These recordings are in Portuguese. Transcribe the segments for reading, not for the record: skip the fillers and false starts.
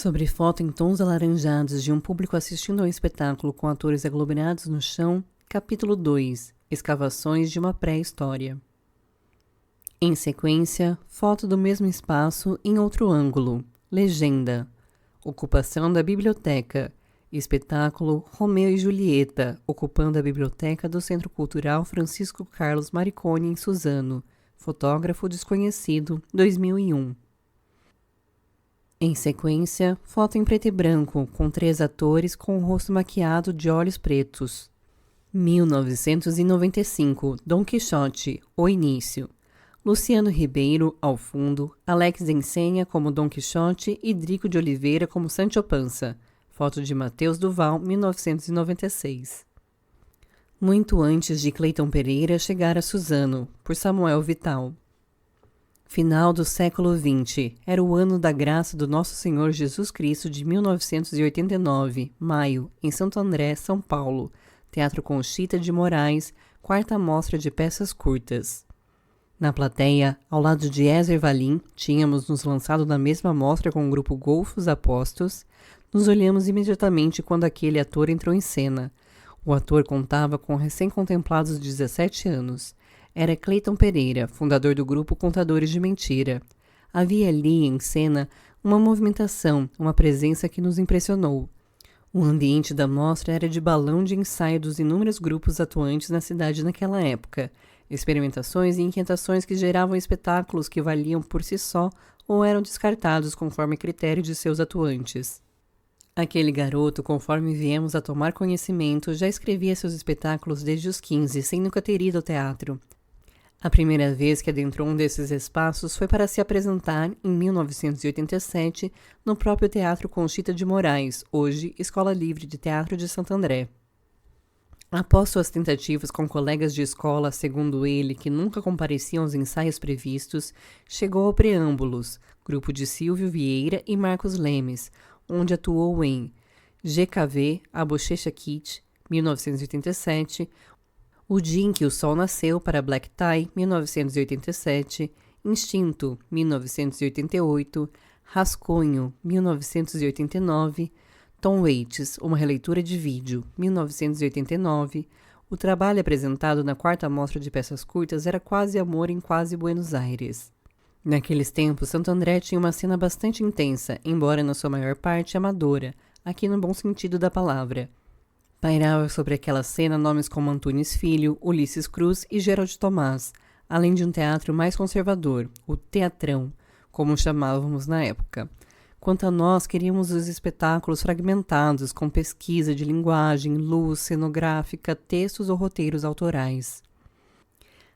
Sobre foto em tons alaranjados de um público assistindo a um espetáculo com atores aglomerados no chão, capítulo 2, Escavações de uma pré-história. Em sequência, foto do mesmo espaço em outro ângulo, legenda, ocupação da biblioteca, espetáculo Romeu e Julieta, ocupando a biblioteca do Centro Cultural Francisco Carlos Maricone em Suzano, fotógrafo desconhecido, 2001. Em sequência, foto em preto e branco, com 3 atores com o rosto maquiado de olhos pretos. 1995, Dom Quixote, o início. Luciano Ribeiro, ao fundo, Alex Ensenha como Dom Quixote e Drico de Oliveira como Sancho Panza. Foto de Matheus Duval, 1996. Muito antes de Cleiton Pereira chegar a Suzano, por Samuel Vital. Final do século XX, era o ano da graça do Nosso Senhor Jesus Cristo de 1989, maio, em Santo André, São Paulo, Teatro Conchita de Moraes, 4ª mostra de peças curtas. Na plateia, ao lado de Ézer Valim, tínhamos nos lançado na mesma mostra com o grupo Golfos Apostos, nos olhamos imediatamente quando aquele ator entrou em cena. O ator contava com recém-contemplados 17 anos. Era Cleiton Pereira, fundador do grupo Contadores de Mentira. Havia ali, em cena, uma movimentação, uma presença que nos impressionou. O ambiente da mostra era de balão de ensaio dos inúmeros grupos atuantes na cidade naquela época, experimentações e inquietações que geravam espetáculos que valiam por si só ou eram descartados conforme critério de seus atuantes. Aquele garoto, conforme viemos a tomar conhecimento, já escrevia seus espetáculos desde os 15, sem nunca ter ido ao teatro. A primeira vez que adentrou um desses espaços foi para se apresentar, em 1987, no próprio Teatro Conchita de Moraes, hoje Escola Livre de Teatro de Santo André. Após suas tentativas com colegas de escola, segundo ele, que nunca compareciam aos ensaios previstos, chegou ao Preâmbulos, grupo de Silvio Vieira e Marcos Lemes, onde atuou em GKV, A Bochecha Kit, 1987, O Dia em que o Sol Nasceu para Black Tie, 1987, Instinto, 1988, Rascunho, 1989, Tom Waits, Uma Releitura de Vídeo, 1989, o trabalho apresentado na 4ª mostra de peças curtas era Quase Amor em Quase Buenos Aires. Naqueles tempos, Santo André tinha uma cena bastante intensa, embora na sua maior parte amadora, aqui no bom sentido da palavra. Pairava sobre aquela cena nomes como Antunes Filho, Ulisses Cruz e Gerald Tomás, além de um teatro mais conservador, o Teatrão, como chamávamos na época. Quanto a nós, queríamos os espetáculos fragmentados, com pesquisa de linguagem, luz, cenográfica, textos ou roteiros autorais.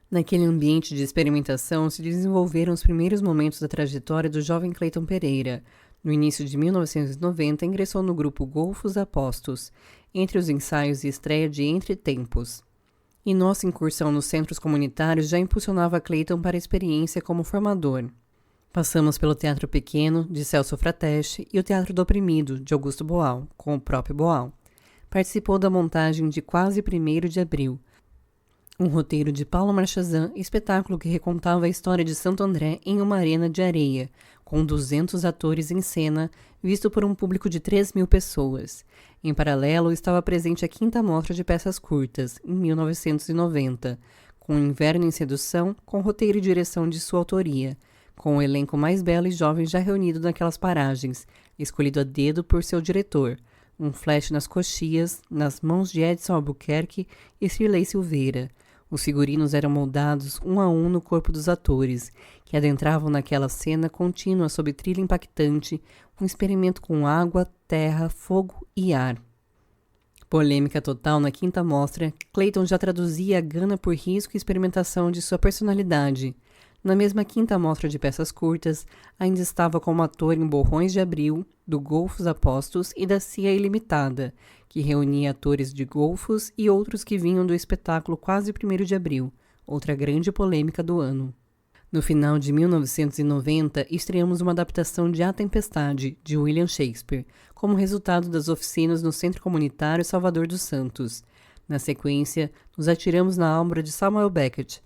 Naquele ambiente de experimentação se desenvolveram os primeiros momentos da trajetória do jovem Cleiton Pereira. No início de 1990, ingressou no grupo Golfos Apostos, entre os ensaios e estreia de Entre Tempos. E nossa incursão nos centros comunitários já impulsionava Cleiton para a experiência como formador. Passamos pelo Teatro Pequeno, de Celso Frateste, e o Teatro do Oprimido, de Augusto Boal, com o próprio Boal. Participou da montagem de Quase 1º de Abril, um roteiro de Paulo Marchazan, espetáculo que recontava a história de Santo André em uma arena de areia, com 200 atores em cena, visto por um público de 3.000 pessoas. Em paralelo, estava presente a 5ª mostra de peças curtas, em 1990, com Inverno em Sedução, com roteiro e direção de sua autoria, com o elenco mais belo e jovem já reunido naquelas paragens, escolhido a dedo por seu diretor, um flash nas coxias, nas mãos de Edson Albuquerque e Cirlei Silveira. Os figurinos eram moldados um a um no corpo dos atores, que adentravam naquela cena contínua sob trilha impactante, um experimento com água, terra, fogo e ar. Polêmica total na 5ª mostra, Cleiton já traduzia a gana por risco e experimentação de sua personalidade. Na mesma 5ª mostra de peças curtas, ainda estava como ator em Borrões de Abril, do Golfos Apostos e da CIA Ilimitada, que reunia atores de Golfos e outros que vinham do espetáculo Quase 1º de Abril, outra grande polêmica do ano. No final de 1990, estreamos uma adaptação de A Tempestade, de William Shakespeare, como resultado das oficinas no Centro Comunitário Salvador dos Santos. Na sequência, nos atiramos na Alhambra de Samuel Beckett,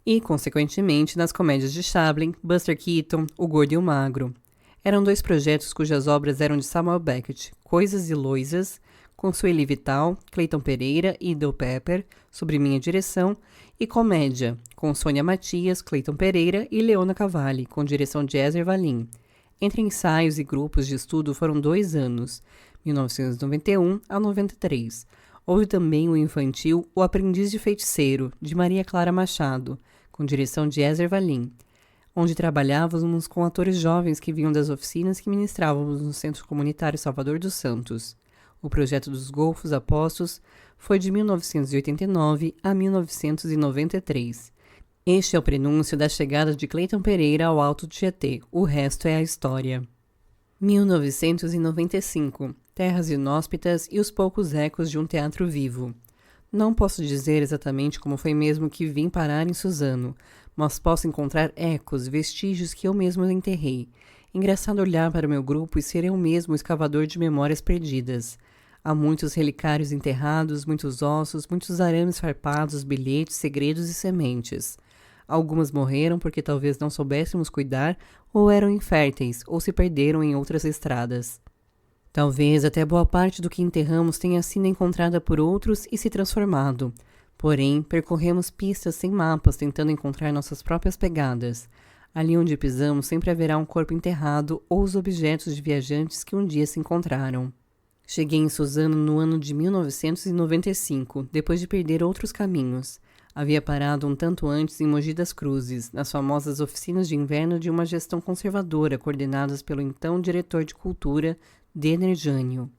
e, consequentemente, nas comédias de Chaplin, Buster Keaton, O Gordo e o Magro. Eram 2 projetos cujas obras eram de Samuel Beckett, Coisas e Loisas, com Sueli Vital, Cleiton Pereira e Idel Pepper, sob minha direção, e Comédia, com Sônia Matias, Cleiton Pereira e Leona Cavalli, com direção de Ezer Valim. Entre ensaios e grupos de estudo foram 2 anos, 1991 a 93. Houve também o infantil O Aprendiz de Feiticeiro, de Maria Clara Machado, com direção de Ezer Valim, onde trabalhávamos com atores jovens que vinham das oficinas que ministrávamos no Centro Comunitário Salvador dos Santos. O projeto dos Golfos Apostos foi de 1989 a 1993. Este é o prenúncio da chegada de Cleiton Pereira ao Alto Tietê. O resto é a história. 1995. Terras inóspitas e os poucos ecos de um teatro vivo. Não posso dizer exatamente como foi mesmo que vim parar em Suzano, mas posso encontrar ecos, vestígios que eu mesmo enterrei. Engraçado olhar para o meu grupo e ser eu mesmo o escavador de memórias perdidas. Há muitos relicários enterrados, muitos ossos, muitos arames farpados, bilhetes, segredos e sementes. Algumas morreram porque talvez não soubéssemos cuidar, ou eram inférteis, ou se perderam em outras estradas. Talvez até boa parte do que enterramos tenha sido encontrada por outros e se transformado. Porém, percorremos pistas sem mapas tentando encontrar nossas próprias pegadas. Ali onde pisamos sempre haverá um corpo enterrado ou os objetos de viajantes que um dia se encontraram. Cheguei em Suzano no ano de 1995, depois de perder outros caminhos. Havia parado um tanto antes em Mogi das Cruzes, nas famosas oficinas de inverno de uma gestão conservadora coordenadas pelo então diretor de cultura, Denner Jânio.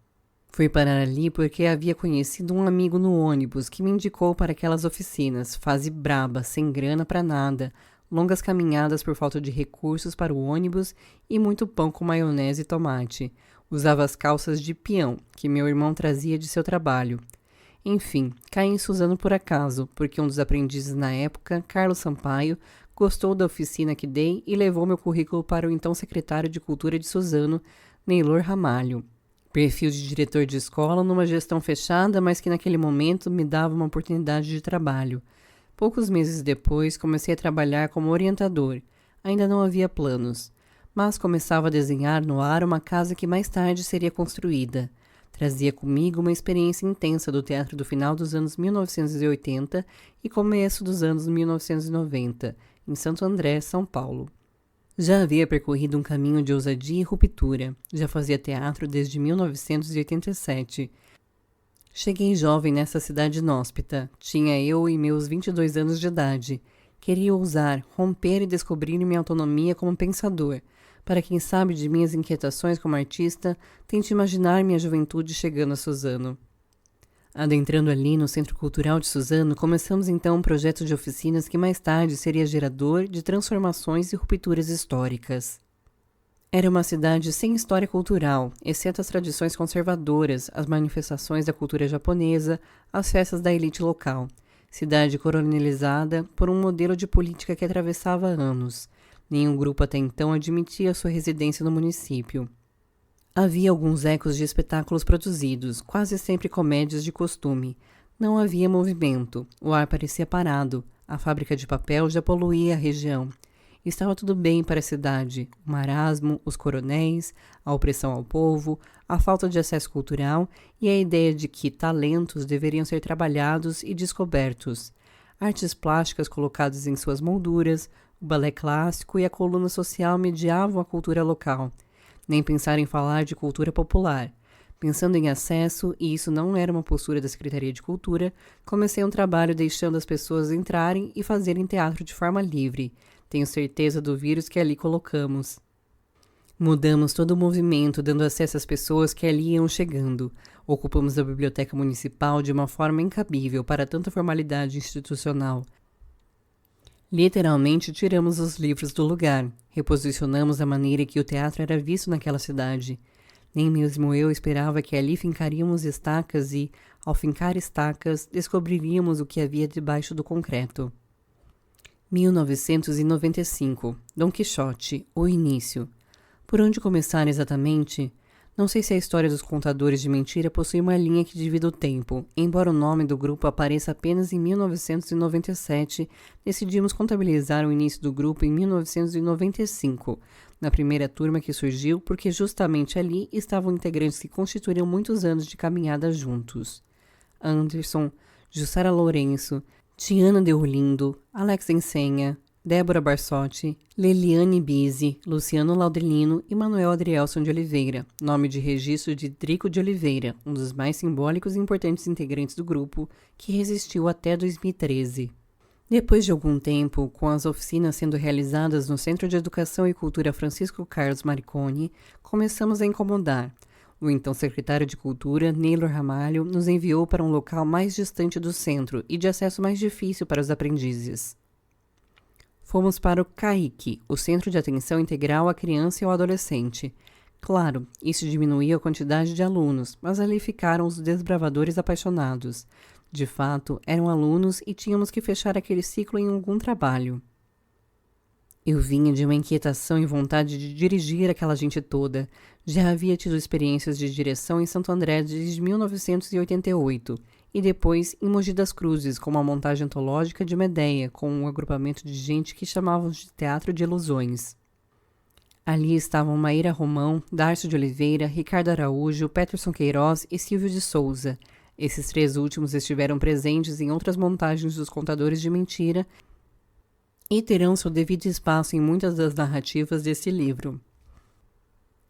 Fui parar ali porque havia conhecido um amigo no ônibus que me indicou para aquelas oficinas, fase braba, sem grana para nada, longas caminhadas por falta de recursos para o ônibus e muito pão com maionese e tomate. Usava as calças de peão, que meu irmão trazia de seu trabalho. Enfim, caí em Suzano por acaso, porque um dos aprendizes na época, Carlos Sampaio, gostou da oficina que dei e levou meu currículo para o então secretário de Cultura de Suzano, Neylor Ramalho. Perfil de diretor de escola numa gestão fechada, mas que naquele momento me dava uma oportunidade de trabalho. Poucos meses depois, comecei a trabalhar como orientador. Ainda não havia planos, mas começava a desenhar no ar uma casa que mais tarde seria construída. Trazia comigo uma experiência intensa do teatro do final dos anos 1980 e começo dos anos 1990, em Santo André, São Paulo. Já havia percorrido um caminho de ousadia e ruptura. Já fazia teatro desde 1987. Cheguei jovem nessa cidade inóspita. Tinha eu e meus 22 anos de idade. Queria ousar, romper e descobrir minha autonomia como pensador. Para quem sabe de minhas inquietações como artista, tente imaginar minha juventude chegando a Suzano. Adentrando ali no Centro Cultural de Suzano, começamos então um projeto de oficinas que mais tarde seria gerador de transformações e rupturas históricas. Era uma cidade sem história cultural, exceto as tradições conservadoras, as manifestações da cultura japonesa, as festas da elite local. Cidade coronelizada por um modelo de política que atravessava anos. Nenhum grupo até então admitia sua residência no município. Havia alguns ecos de espetáculos produzidos, quase sempre comédias de costume. Não havia movimento, o ar parecia parado, a fábrica de papel já poluía a região. Estava tudo bem para a cidade, o marasmo, os coronéis, a opressão ao povo, a falta de acesso cultural e a ideia de que talentos deveriam ser trabalhados e descobertos. Artes plásticas colocadas em suas molduras, o balé clássico e a coluna social mediavam a cultura local. Nem pensar em falar de cultura popular. Pensando em acesso, e isso não era uma postura da Secretaria de Cultura, comecei um trabalho deixando as pessoas entrarem e fazerem teatro de forma livre. Tenho certeza do vírus que ali colocamos. Mudamos todo o movimento, dando acesso às pessoas que ali iam chegando. Ocupamos a biblioteca municipal de uma forma incabível para tanta formalidade institucional. Literalmente tiramos os livros do lugar, reposicionamos a maneira que o teatro era visto naquela cidade. Nem mesmo eu esperava que ali fincaríamos estacas e, ao fincar estacas, descobriríamos o que havia debaixo do concreto. 1995. Dom Quixote, o início. Por onde começar exatamente? Não sei se a história dos contadores de mentira possui uma linha que divida o tempo. Embora o nome do grupo apareça apenas em 1997, decidimos contabilizar o início do grupo em 1995, na primeira turma que surgiu, porque justamente ali estavam integrantes que constituíram muitos anos de caminhada juntos. Anderson, Jussara Lourenço, Tiana Deolindo, Alex Ensenha, Débora Barsotti, Leliane Bise, Luciano Laudelino e Manuel Adrielson de Oliveira, nome de registro de Drico de Oliveira, um dos mais simbólicos e importantes integrantes do grupo, que resistiu até 2013. Depois de algum tempo, com as oficinas sendo realizadas no Centro de Educação e Cultura Francisco Carlos Marconi, começamos a incomodar. O então secretário de Cultura, Neylor Ramalho, nos enviou para um local mais distante do centro e de acesso mais difícil para os aprendizes. Fomos para o CAIC, o Centro de Atenção Integral à Criança e ao Adolescente. Claro, isso diminuía a quantidade de alunos, mas ali ficaram os desbravadores apaixonados. De fato, eram alunos e tínhamos que fechar aquele ciclo em algum trabalho. Eu vinha de uma inquietação e vontade de dirigir aquela gente toda. Já havia tido experiências de direção em Santo André desde 1988 e depois em Mogi das Cruzes com uma montagem antológica de Medeia com um agrupamento de gente que chamávamos de Teatro de Ilusões. Ali estavam Maíra Romão, Darcio de Oliveira, Ricardo Araújo, Peterson Queiroz e Silvio de Souza. Esses três últimos estiveram presentes em outras montagens dos Contadores de Mentira e terão seu devido espaço em muitas das narrativas desse livro.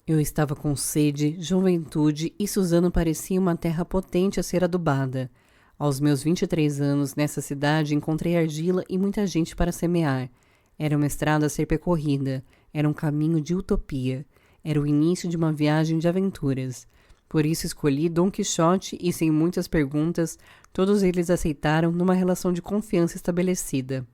Eu estava com sede, juventude e Suzano parecia uma terra potente a ser adubada. Aos meus 23 anos, nessa cidade, encontrei argila e muita gente para semear. Era uma estrada a ser percorrida, era um caminho de utopia, era o início de uma viagem de aventuras. Por isso escolhi Dom Quixote e, sem muitas perguntas, todos eles aceitaram numa relação de confiança estabelecida.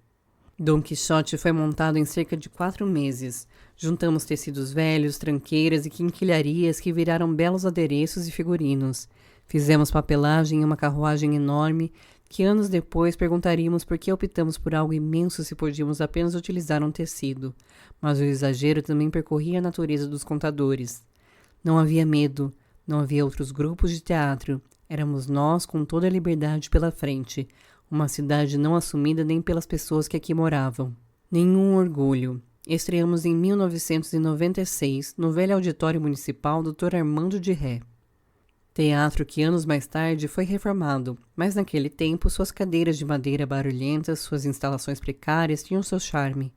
Dom Quixote foi montado em cerca de 4 meses. Juntamos tecidos velhos, tranqueiras e quinquilharias que viraram belos adereços e figurinos. Fizemos papelagem em uma carruagem enorme que anos depois perguntaríamos por que optamos por algo imenso se podíamos apenas utilizar um tecido. Mas o exagero também percorria a natureza dos contadores. Não havia medo, não havia outros grupos de teatro. Éramos nós com toda a liberdade pela frente. Uma cidade não assumida nem pelas pessoas que aqui moravam. Nenhum orgulho. Estreamos em 1996, no velho auditório municipal Dr. Armando de Ré. Teatro que anos mais tarde foi reformado, mas naquele tempo suas cadeiras de madeira barulhentas, suas instalações precárias tinham seu charme.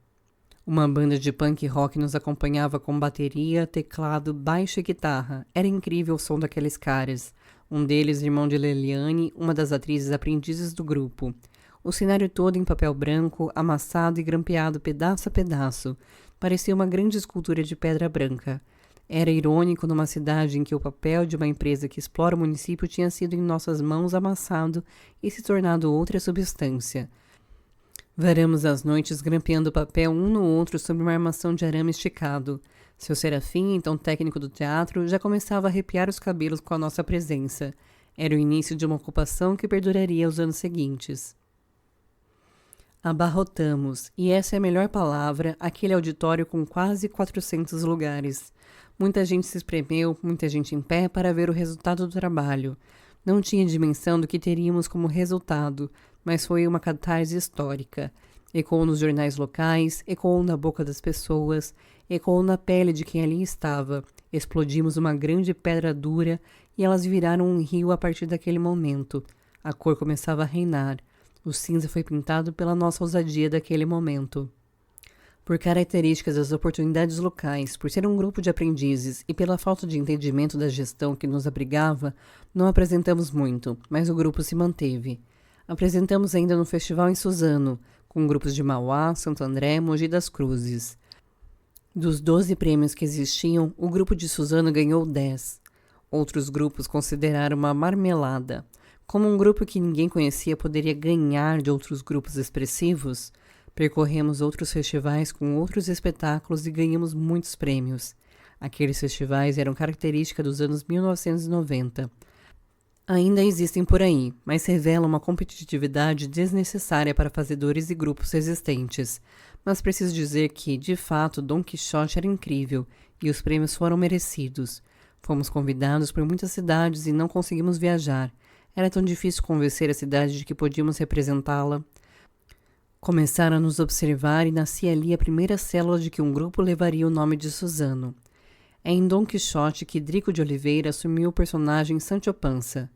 Uma banda de punk rock nos acompanhava com bateria, teclado, baixo e guitarra. Era incrível o som daqueles caras. Um deles, irmão de Leliane, uma das atrizes aprendizes do grupo. O cenário todo em papel branco, amassado e grampeado pedaço a pedaço. Parecia uma grande escultura de pedra branca. Era irônico numa cidade em que o papel de uma empresa que explora o município tinha sido em nossas mãos amassado e se tornado outra substância. Varamos as noites grampeando papel um no outro sobre uma armação de arame esticado. Seu Serafim, então técnico do teatro, já começava a arrepiar os cabelos com a nossa presença. Era o início de uma ocupação que perduraria os anos seguintes. Abarrotamos, e essa é a melhor palavra, aquele auditório com quase 400 lugares. Muita gente se espremeu, muita gente em pé para ver o resultado do trabalho. Não tinha dimensão do que teríamos como resultado, mas foi uma catarse histórica. Ecoou nos jornais locais, ecoou na boca das pessoas, ecoou na pele de quem ali estava. Explodimos uma grande pedra dura e elas viraram um rio a partir daquele momento. A cor começava a reinar. O cinza foi pintado pela nossa ousadia daquele momento. Por características das oportunidades locais, por ser um grupo de aprendizes e pela falta de entendimento da gestão que nos abrigava, não apresentamos muito, mas o grupo se manteve. Apresentamos ainda no festival em Suzano, com grupos de Mauá, Santo André, Mogi das Cruzes. Dos 12 prêmios que existiam, o grupo de Suzano ganhou 10. Outros grupos consideraram uma marmelada. Como um grupo que ninguém conhecia poderia ganhar de outros grupos expressivos, percorremos outros festivais com outros espetáculos e ganhamos muitos prêmios. Aqueles festivais eram característica dos anos 1990. Ainda existem por aí, mas revelam uma competitividade desnecessária para fazedores e grupos resistentes. Mas preciso dizer que, de fato, Dom Quixote era incrível e os prêmios foram merecidos. Fomos convidados por muitas cidades e não conseguimos viajar. Era tão difícil convencer a cidade de que podíamos representá-la. Começaram a nos observar e nascia ali a primeira célula de que um grupo levaria o nome de Suzano. É em Dom Quixote que Drico de Oliveira assumiu o personagem Sancho Panza.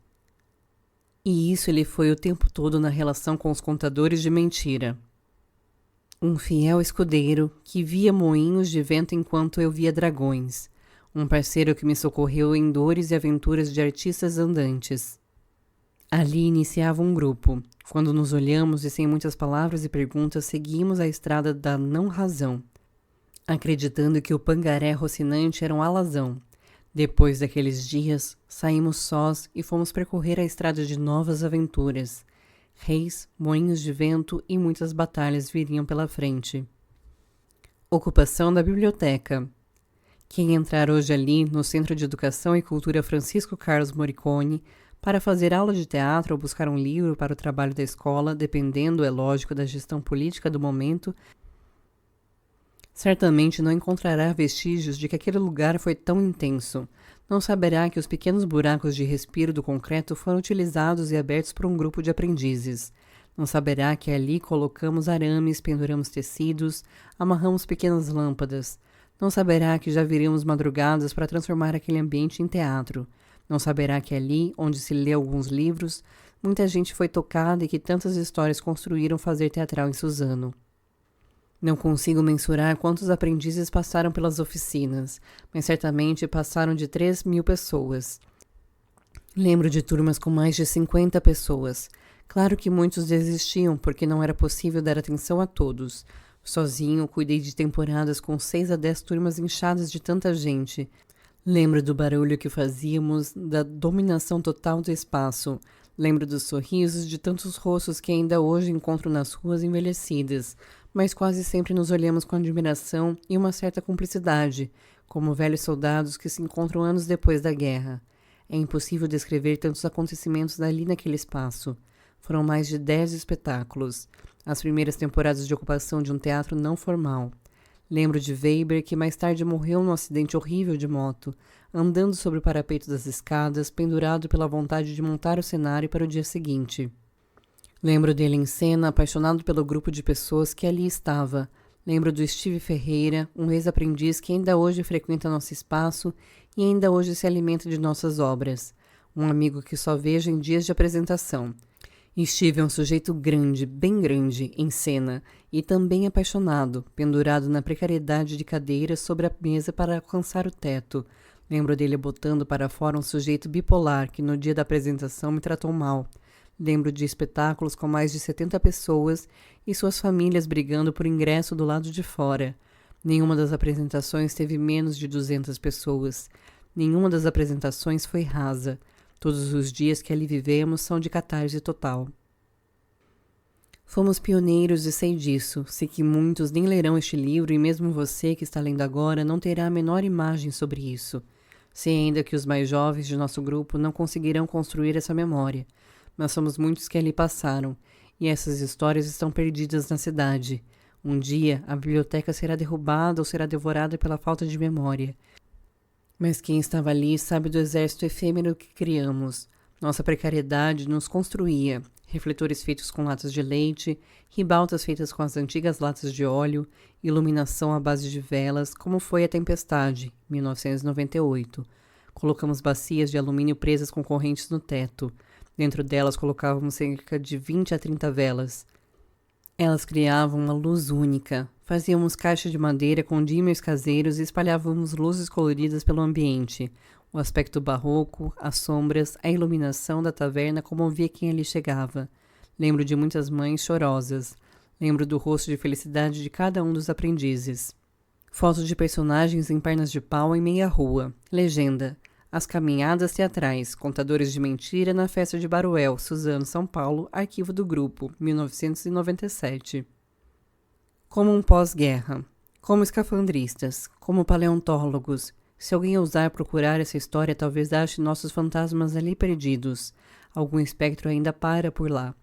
E isso ele foi o tempo todo na relação com os contadores de mentira. Um fiel escudeiro que via moinhos de vento enquanto eu via dragões. Um parceiro que me socorreu em dores e aventuras de artistas andantes. Ali iniciava um grupo. Quando nos olhamos e sem muitas palavras e perguntas, seguimos a estrada da não-razão, acreditando que o pangaré rocinante era um alazão. Depois daqueles dias, saímos sós e fomos percorrer a estrada de novas aventuras. Reis, moinhos de vento e muitas batalhas viriam pela frente. Ocupação da biblioteca. Quem entrar hoje ali, no Centro de Educação e Cultura Francisco Carlos Morricone, para fazer aula de teatro ou buscar um livro para o trabalho da escola, dependendo, é lógico, da gestão política do momento, certamente não encontrará vestígios de que aquele lugar foi tão intenso. Não saberá que os pequenos buracos de respiro do concreto foram utilizados e abertos por um grupo de aprendizes. Não saberá que ali colocamos arames, penduramos tecidos, amarramos pequenas lâmpadas. Não saberá que já viríamos madrugadas para transformar aquele ambiente em teatro. Não saberá que ali, onde se lê alguns livros, muita gente foi tocada e que tantas histórias construíram fazer teatral em Suzano. Não consigo mensurar quantos aprendizes passaram pelas oficinas, mas certamente passaram de 3.000 pessoas. Lembro de turmas com mais de 50 pessoas. Claro que muitos desistiam porque não era possível dar atenção a todos. Sozinho, cuidei de temporadas com 6 a 10 turmas inchadas de tanta gente. Lembro do barulho que fazíamos, da dominação total do espaço. Lembro dos sorrisos de tantos rostos que ainda hoje encontro nas ruas envelhecidas, mas quase sempre nos olhamos com admiração e uma certa cumplicidade, como velhos soldados que se encontram anos depois da guerra. É impossível descrever tantos acontecimentos dali naquele espaço. Foram mais de 10 espetáculos, as primeiras temporadas de ocupação de um teatro não formal. Lembro de Weber, que mais tarde morreu num acidente horrível de moto, andando sobre o parapeito das escadas, pendurado pela vontade de montar o cenário para o dia seguinte. Lembro dele em cena, apaixonado pelo grupo de pessoas que ali estava. Lembro do Steve Ferreira, um ex-aprendiz que ainda hoje frequenta nosso espaço e ainda hoje se alimenta de nossas obras. Um amigo que só vejo em dias de apresentação. Steve é um sujeito grande, bem grande, em cena, e também apaixonado, pendurado na precariedade de cadeiras sobre a mesa para alcançar o teto. Lembro dele botando para fora um sujeito bipolar que no dia da apresentação me tratou mal. Lembro de espetáculos com mais de 70 pessoas e suas famílias brigando por ingresso do lado de fora. Nenhuma das apresentações teve menos de 200 pessoas. Nenhuma das apresentações foi rasa. Todos os dias que ali vivemos são de catarse total. Fomos pioneiros e sei disso. Sei que muitos nem lerão este livro e mesmo você que está lendo agora não terá a menor imagem sobre isso. Sei ainda que os mais jovens de nosso grupo não conseguirão construir essa memória. Mas somos muitos que ali passaram, e essas histórias estão perdidas na cidade. Um dia, a biblioteca será derrubada ou será devorada pela falta de memória. Mas quem estava ali sabe do exército efêmero que criamos. Nossa precariedade nos construía. Refletores feitos com latas de leite, ribaltas feitas com as antigas latas de óleo, iluminação à base de velas, como foi a tempestade, 1998. Colocamos bacias de alumínio presas com correntes no teto. Dentro delas colocávamos cerca de 20 a 30 velas. Elas criavam uma luz única. Fazíamos caixa de madeira com dimmers caseiros e espalhávamos luzes coloridas pelo ambiente. O aspecto barroco, as sombras, a iluminação da taverna comovia quem ali chegava. Lembro de muitas mães chorosas. Lembro do rosto de felicidade de cada um dos aprendizes. Fotos de personagens em pernas de pau em meia rua. Legenda: As caminhadas teatrais, contadores de mentira na festa de Baruel, Suzano, São Paulo, arquivo do grupo, 1997. Como um pós-guerra, como escafandristas, como paleontólogos. Se alguém ousar procurar essa história, talvez ache nossos fantasmas ali perdidos. Algum espectro ainda para por lá.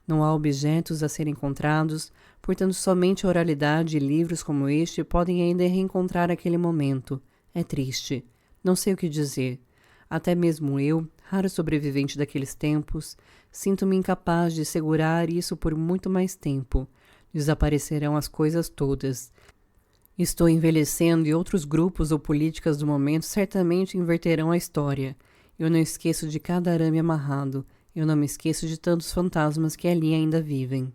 Não há objetos a serem encontrados, portanto somente a oralidade e livros como este podem ainda reencontrar aquele momento. É triste. Não sei o que dizer. Até mesmo eu, raro sobrevivente daqueles tempos, sinto-me incapaz de segurar isso por muito mais tempo. Desaparecerão as coisas todas. Estou envelhecendo e outros grupos ou políticas do momento certamente inverterão a história. Eu não esqueço de cada arame amarrado. Eu não me esqueço de tantos fantasmas que ali ainda vivem.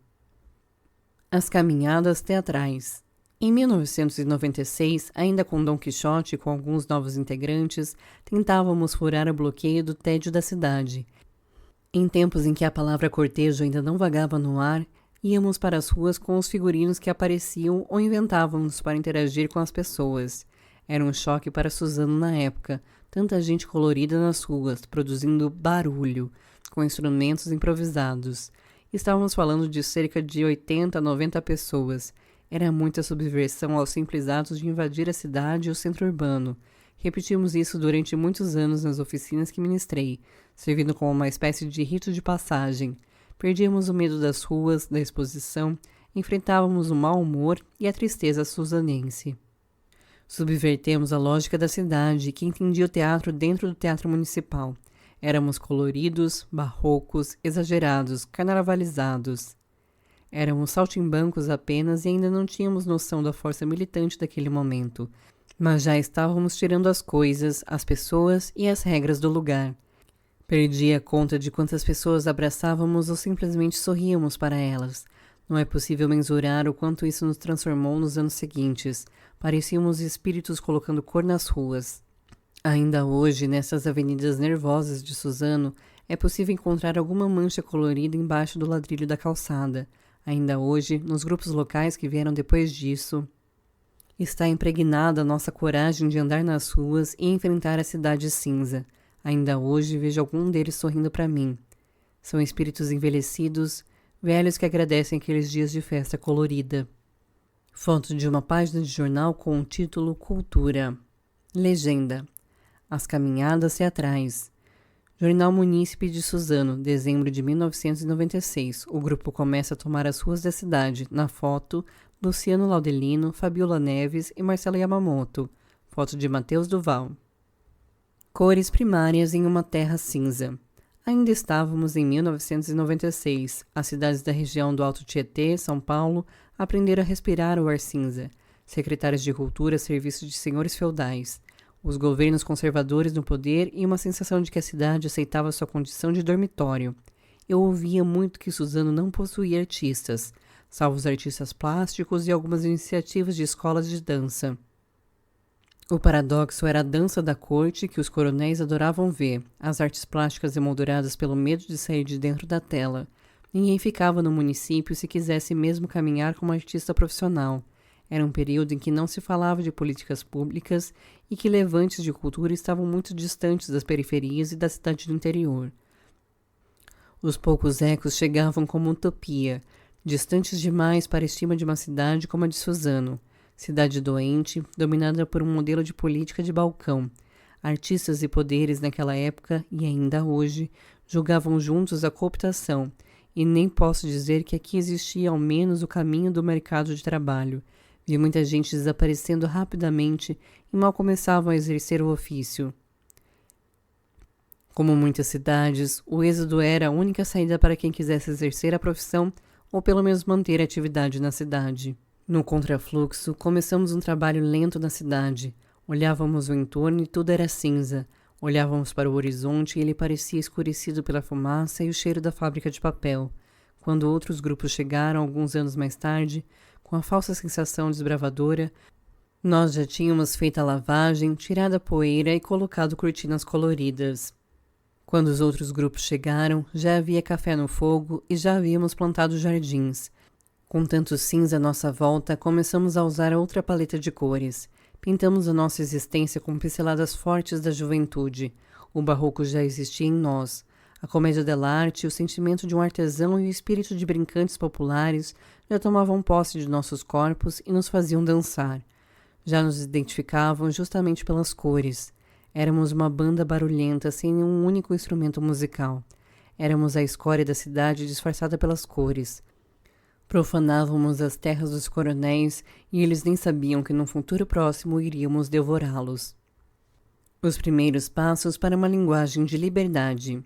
As caminhadas teatrais. Em 1996, ainda com Dom Quixote e com alguns novos integrantes, tentávamos furar o bloqueio do tédio da cidade. Em tempos em que a palavra cortejo ainda não vagava no ar, íamos para as ruas com os figurinos que apareciam ou inventávamos para interagir com as pessoas. Era um choque para Suzano na época, tanta gente colorida nas ruas, produzindo barulho, com instrumentos improvisados. Estávamos falando de cerca de 80 a 90 pessoas. Era muita subversão aos simples atos de invadir a cidade e o centro urbano. Repetimos isso durante muitos anos nas oficinas que ministrei, servindo como uma espécie de rito de passagem. Perdíamos o medo das ruas, da exposição, enfrentávamos o mau humor e a tristeza suzanense. Subvertemos a lógica da cidade, que entendia o teatro dentro do teatro municipal. Éramos coloridos, barrocos, exagerados, carnavalizados. Éramos saltimbancos apenas e ainda não tínhamos noção da força militante daquele momento. Mas já estávamos tirando as coisas, as pessoas e as regras do lugar. Perdi a conta de quantas pessoas abraçávamos ou simplesmente sorríamos para elas. Não é possível mensurar o quanto isso nos transformou nos anos seguintes. Parecíamos espíritos colocando cor nas ruas. Ainda hoje, nessas avenidas nervosas de Suzano, é possível encontrar alguma mancha colorida embaixo do ladrilho da calçada. Ainda hoje, nos grupos locais que vieram depois disso, está impregnada a nossa coragem de andar nas ruas e enfrentar a cidade cinza. Ainda hoje vejo algum deles sorrindo para mim. São espíritos envelhecidos, velhos que agradecem aqueles dias de festa colorida. Foto de uma página de jornal com o título Cultura. Legenda. As caminhadas teatrais. Jornal Munícipe de Suzano, dezembro de 1996. O grupo começa a tomar as ruas da cidade. Na foto, Luciano Laudelino, Fabiola Neves e Marcelo Yamamoto. Foto de Matheus Duval. Cores primárias em uma terra cinza. Ainda estávamos em 1996. As cidades da região do Alto Tietê, São Paulo, aprenderam a respirar o ar cinza. Secretários de Cultura a serviço de senhores feudais. Os governos conservadores no poder e uma sensação de que a cidade aceitava sua condição de dormitório. Eu ouvia muito que Suzano não possuía artistas, salvo os artistas plásticos e algumas iniciativas de escolas de dança. O paradoxo era a dança da corte que os coronéis adoravam ver, as artes plásticas emolduradas pelo medo de sair de dentro da tela. Ninguém ficava no município se quisesse mesmo caminhar como artista profissional. Era um período em que não se falava de políticas públicas e que levantes de cultura estavam muito distantes das periferias e da cidade do interior. Os poucos ecos chegavam como utopia, distantes demais para a estima de uma cidade como a de Suzano, cidade doente, dominada por um modelo de política de balcão. Artistas e poderes naquela época, e ainda hoje, julgavam juntos a cooptação, e nem posso dizer que aqui existia ao menos o caminho do mercado de trabalho. Vi muita gente desaparecendo rapidamente e mal começavam a exercer o ofício. Como muitas cidades, o êxodo era a única saída para quem quisesse exercer a profissão ou pelo menos manter a atividade na cidade. No contrafluxo, começamos um trabalho lento na cidade. Olhávamos o entorno e tudo era cinza. Olhávamos para o horizonte e ele parecia escurecido pela fumaça e o cheiro da fábrica de papel. Quando outros grupos chegaram, alguns anos mais tarde, com a falsa sensação desbravadora, nós já tínhamos feito a lavagem, tirado a poeira e colocado cortinas coloridas. Quando os outros grupos chegaram, já havia café no fogo e já havíamos plantado jardins. Com tanto cinza à nossa volta, começamos a usar outra paleta de cores. Pintamos a nossa existência com pinceladas fortes da juventude. O barroco já existia em nós. A comédia dell'arte, o sentimento de um artesão e o espírito de brincantes populares já tomavam posse de nossos corpos e nos faziam dançar. Já nos identificavam justamente pelas cores. Éramos uma banda barulhenta sem nenhum único instrumento musical. Éramos a escória da cidade disfarçada pelas cores. Profanávamos as terras dos coronéis e eles nem sabiam que num futuro próximo iríamos devorá-los. Os primeiros passos para uma linguagem de liberdade.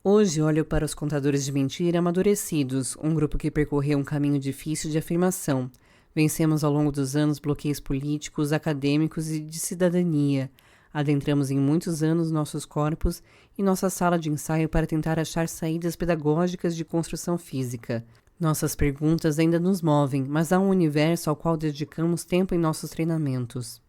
Hoje olho para os contadores de mentira amadurecidos, um grupo que percorreu um caminho difícil de afirmação. Vencemos ao longo dos anos bloqueios políticos, acadêmicos e de cidadania. Adentramos em muitos anos nossos corpos e nossa sala de ensaio para tentar achar saídas pedagógicas de construção física. Nossas perguntas ainda nos movem, mas há um universo ao qual dedicamos tempo em nossos treinamentos.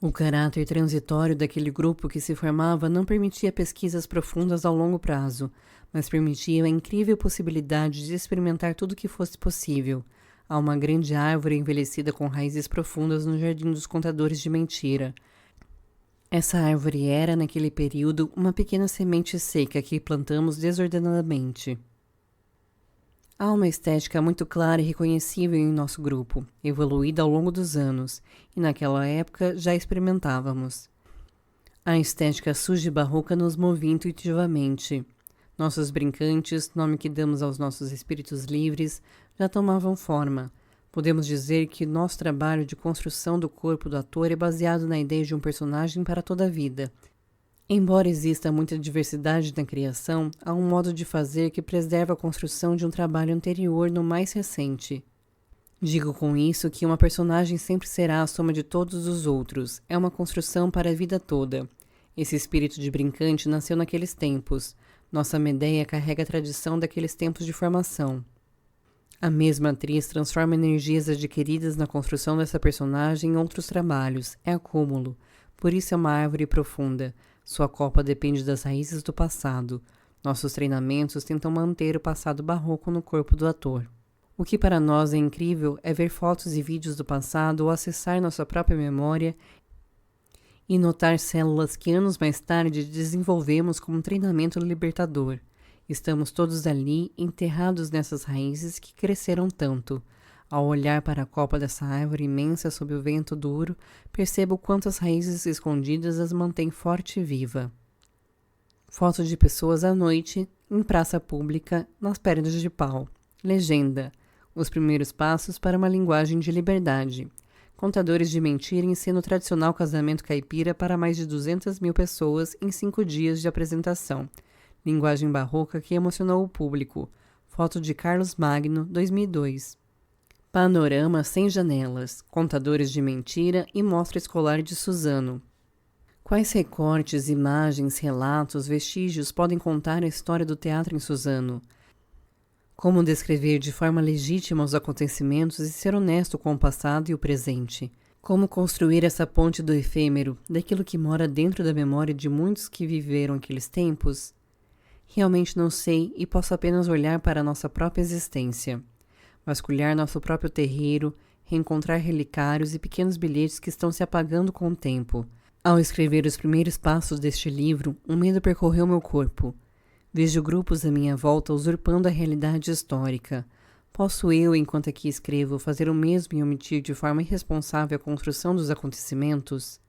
O caráter transitório daquele grupo que se formava não permitia pesquisas profundas ao longo prazo, mas permitia a incrível possibilidade de experimentar tudo o que fosse possível. Há uma grande árvore envelhecida com raízes profundas no jardim dos contadores de mentira. Essa árvore era, naquele período, uma pequena semente seca que plantamos desordenadamente. Há uma estética muito clara e reconhecível em nosso grupo, evoluída ao longo dos anos, e naquela época já experimentávamos. A estética suja e barroca nos movia intuitivamente. Nossos brincantes, nome que damos aos nossos espíritos livres, já tomavam forma. Podemos dizer que nosso trabalho de construção do corpo do ator é baseado na ideia de um personagem para toda a vida. Embora exista muita diversidade na criação, há um modo de fazer que preserva a construção de um trabalho anterior no mais recente. Digo com isso que uma personagem sempre será a soma de todos os outros, é uma construção para a vida toda. Esse espírito de brincante nasceu naqueles tempos. Nossa Medeia carrega a tradição daqueles tempos de formação. A mesma atriz transforma energias adquiridas na construção dessa personagem em outros trabalhos, é acúmulo. Por isso é uma árvore profunda. Sua copa depende das raízes do passado. Nossos treinamentos tentam manter o passado barroco no corpo do ator. O que para nós é incrível é ver fotos e vídeos do passado ou acessar nossa própria memória e notar células que anos mais tarde desenvolvemos como um treinamento libertador. Estamos todos ali, enterrados nessas raízes que cresceram tanto. Ao olhar para a copa dessa árvore imensa sob o vento duro, percebo quantas raízes escondidas as mantêm forte e viva. Foto de pessoas à noite, em praça pública, nas pernas de pau. Legenda: os primeiros passos para uma linguagem de liberdade. Contadores de mentira ensinam o tradicional casamento caipira para mais de 200.000 pessoas em 5 dias de apresentação. Linguagem barroca que emocionou o público. Foto de Carlos Magno, 2002. Panorama sem janelas, contadores de mentira e mostra escolar de Suzano. Quais recortes, imagens, relatos, vestígios podem contar a história do teatro em Suzano? Como descrever de forma legítima os acontecimentos e ser honesto com o passado e o presente? Como construir essa ponte do efêmero, daquilo que mora dentro da memória de muitos que viveram aqueles tempos? Realmente não sei e posso apenas olhar para a nossa própria existência. Vasculhar nosso próprio terreiro, reencontrar relicários e pequenos bilhetes que estão se apagando com o tempo. Ao escrever os primeiros passos deste livro, um medo percorreu meu corpo. Vejo grupos à minha volta usurpando a realidade histórica. Posso eu, enquanto aqui escrevo, fazer o mesmo e omitir de forma irresponsável a construção dos acontecimentos?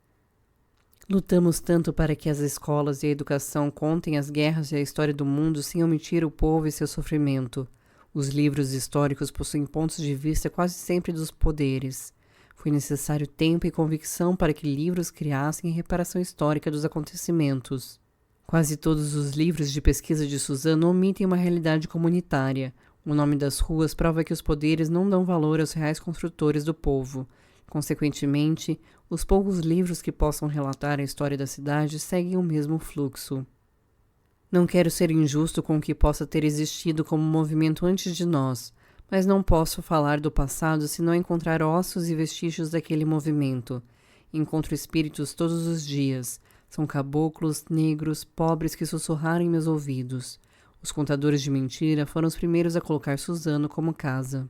Lutamos tanto para que as escolas e a educação contem as guerras e a história do mundo sem omitir o povo e seu sofrimento. Os livros históricos possuem pontos de vista quase sempre dos poderes. Foi necessário tempo e convicção para que livros criassem a reparação histórica dos acontecimentos. Quase todos os livros de pesquisa de Suzano omitem uma realidade comunitária. O nome das ruas prova que os poderes não dão valor aos reais construtores do povo. Consequentemente, os poucos livros que possam relatar a história da cidade seguem o mesmo fluxo. Não quero ser injusto com o que possa ter existido como movimento antes de nós, mas não posso falar do passado se não encontrar ossos e vestígios daquele movimento. Encontro espíritos todos os dias. São caboclos, negros, pobres que sussurraram em meus ouvidos. Os contadores de mentira foram os primeiros a colocar Suzano como casa.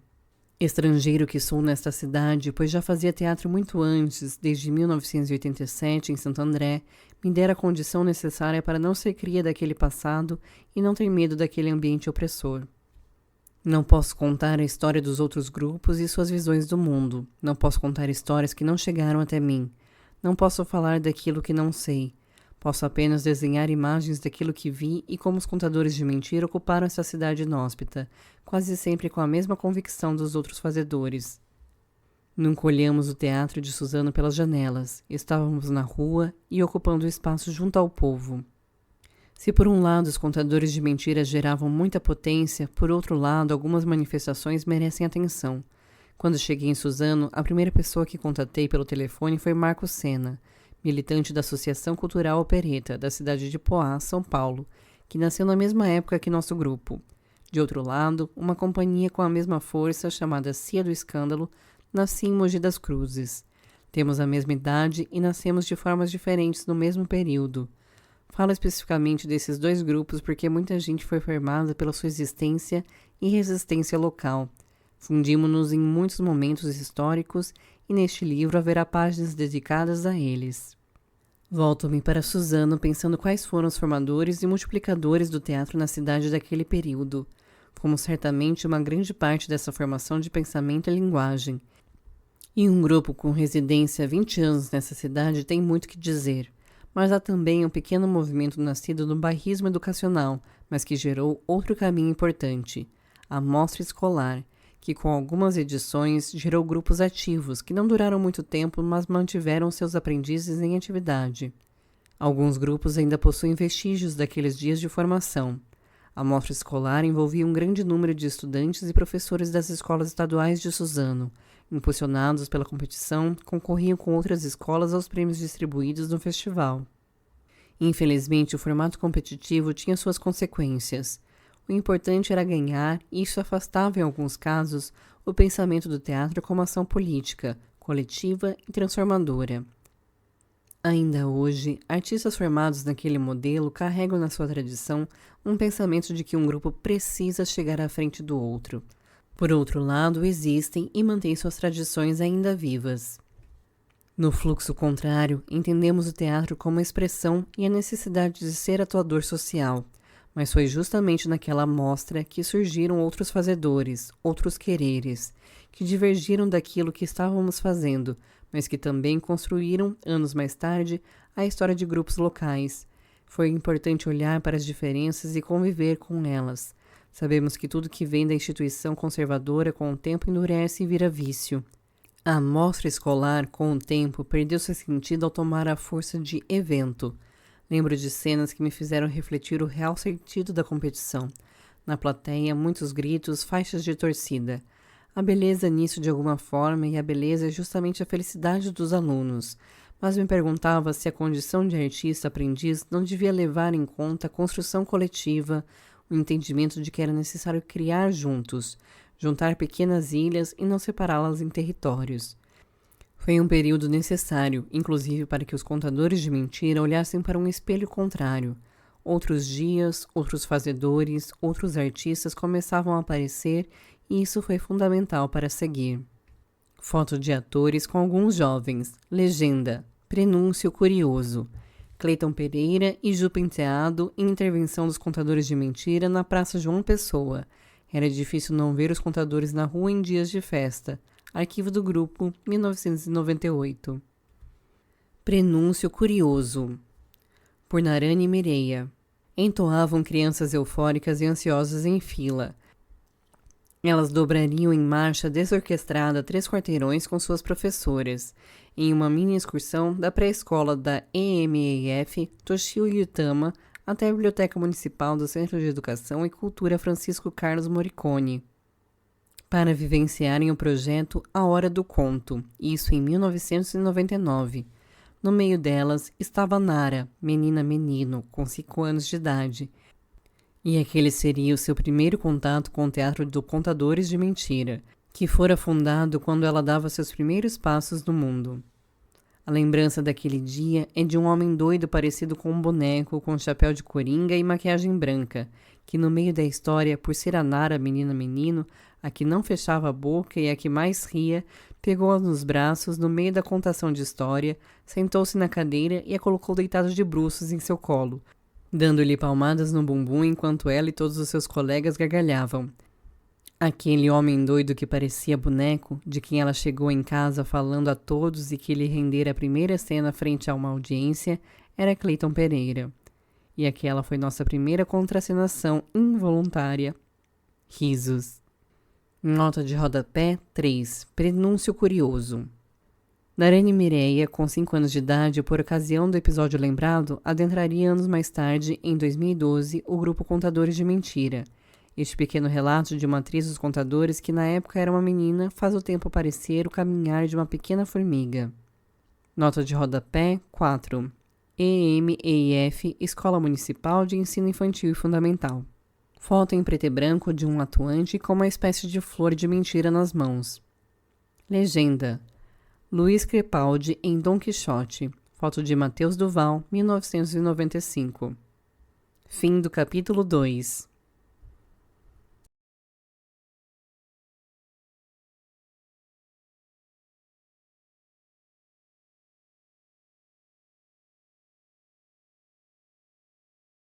Estrangeiro que sou nesta cidade, pois já fazia teatro muito antes, desde 1987, em Santo André, me dera a condição necessária para não ser cria daquele passado e não ter medo daquele ambiente opressor. Não posso contar a história dos outros grupos e suas visões do mundo. Não posso contar histórias que não chegaram até mim. Não posso falar daquilo que não sei. Posso apenas desenhar imagens daquilo que vi e como os contadores de mentira ocuparam essa cidade inóspita, quase sempre com a mesma convicção dos outros fazedores. Nunca olhamos o teatro de Suzano pelas janelas. Estávamos na rua e ocupando o espaço junto ao povo. Se por um lado os contadores de mentiras geravam muita potência, por outro lado algumas manifestações merecem atenção. Quando cheguei em Suzano, a primeira pessoa que contatei pelo telefone foi Marco Senna, militante da Associação Cultural Opereta, da cidade de Poá, São Paulo, que nasceu na mesma época que nosso grupo. De outro lado, uma companhia com a mesma força, chamada Cia do Escândalo, nascia em Mogi das Cruzes. Temos a mesma idade e nascemos de formas diferentes no mesmo período. Falo especificamente desses dois grupos porque muita gente foi formada pela sua existência e resistência local. Fundimos-nos em muitos momentos históricos e neste livro haverá páginas dedicadas a eles. Volto-me para Suzano pensando quais foram os formadores e multiplicadores do teatro na cidade daquele período. Fomos certamente uma grande parte dessa formação de pensamento e linguagem. E um grupo com residência há 20 anos nessa cidade tem muito que dizer. Mas há também um pequeno movimento nascido do bairrismo educacional, mas que gerou outro caminho importante, a Mostra Escolar, que com algumas edições gerou grupos ativos que não duraram muito tempo, mas mantiveram seus aprendizes em atividade. Alguns grupos ainda possuem vestígios daqueles dias de formação. A Mostra Escolar envolvia um grande número de estudantes e professores das escolas estaduais de Suzano. Impulsionados pela competição, concorriam com outras escolas aos prêmios distribuídos no festival. Infelizmente, o formato competitivo tinha suas consequências. O importante era ganhar, e isso afastava, em alguns casos, o pensamento do teatro como ação política, coletiva e transformadora. Ainda hoje, artistas formados naquele modelo carregam na sua tradição um pensamento de que um grupo precisa chegar à frente do outro. Por outro lado, existem e mantêm suas tradições ainda vivas. No fluxo contrário, entendemos o teatro como expressão e a necessidade de ser atuador social, mas foi justamente naquela mostra que surgiram outros fazedores, outros quereres, que divergiram daquilo que estávamos fazendo, mas que também construíram, anos mais tarde, a história de grupos locais. Foi importante olhar para as diferenças e conviver com elas. Sabemos que tudo que vem da instituição conservadora com o tempo endurece e vira vício. A mostra escolar, com o tempo, perdeu seu sentido ao tomar a força de evento. Lembro de cenas que me fizeram refletir o real sentido da competição. Na plateia, muitos gritos, faixas de torcida. A beleza nisso de alguma forma, e a beleza é justamente a felicidade dos alunos. Mas me perguntava se a condição de artista-aprendiz não devia levar em conta a construção coletiva, o entendimento de que era necessário criar juntos, juntar pequenas ilhas e não separá-las em territórios. Foi um período necessário, inclusive para que os contadores de mentira olhassem para um espelho contrário. Outros dias, outros fazedores, outros artistas começavam a aparecer e isso foi fundamental para seguir. Foto de atores com alguns jovens. Legenda. Prenúncio curioso. Cleiton Pereira e Ju Penteado em intervenção dos contadores de mentira na Praça João Pessoa. Era difícil não ver os contadores na rua em dias de festa. Arquivo do grupo, 1998. Prenúncio curioso. Por Narane Mireia. Entoavam crianças eufóricas e ansiosas em fila. Elas dobrariam em marcha desorquestrada 3 quarteirões com suas professoras, em uma mini excursão da pré-escola da EMEF Toshio Yutama até a Biblioteca Municipal do Centro de Educação e Cultura Francisco Carlos Morricone, para vivenciarem o projeto A Hora do Conto, isso em 1999. No meio delas estava Nara, menina-menino, com 5 anos de idade, e aquele seria o seu primeiro contato com o teatro do Contadores de Mentira, que fora fundado quando ela dava seus primeiros passos no mundo. A lembrança daquele dia é de um homem doido parecido com um boneco, com chapéu de coringa e maquiagem branca, que no meio da história, por ser a Nara menina-menino, a que não fechava a boca e a que mais ria, pegou-a nos braços no meio da contação de história, sentou-se na cadeira e a colocou deitada de bruços em seu colo, dando-lhe palmadas no bumbum enquanto ela e todos os seus colegas gargalhavam. Aquele homem doido que parecia boneco, de quem ela chegou em casa falando a todos e que lhe rendera a primeira cena frente a uma audiência, era Cleiton Pereira. E aquela foi nossa primeira contracenação involuntária. Risos. Nota de rodapé 3. Prenúncio curioso. Narane Mireia, com 5 anos de idade, por ocasião do episódio lembrado, adentraria anos mais tarde, em 2012, o grupo Contadores de Mentira. Este pequeno relato de uma atriz dos contadores, que na época era uma menina, faz o tempo parecer o caminhar de uma pequena formiga. Nota de rodapé 4. EMEIF, Escola Municipal de Ensino Infantil e Fundamental. Foto em preto e branco de um atuante com uma espécie de flor de mentira nas mãos. Legenda: Luiz Crepaldi em Dom Quixote. Foto de Matheus Duval, 1995. Fim do capítulo 2.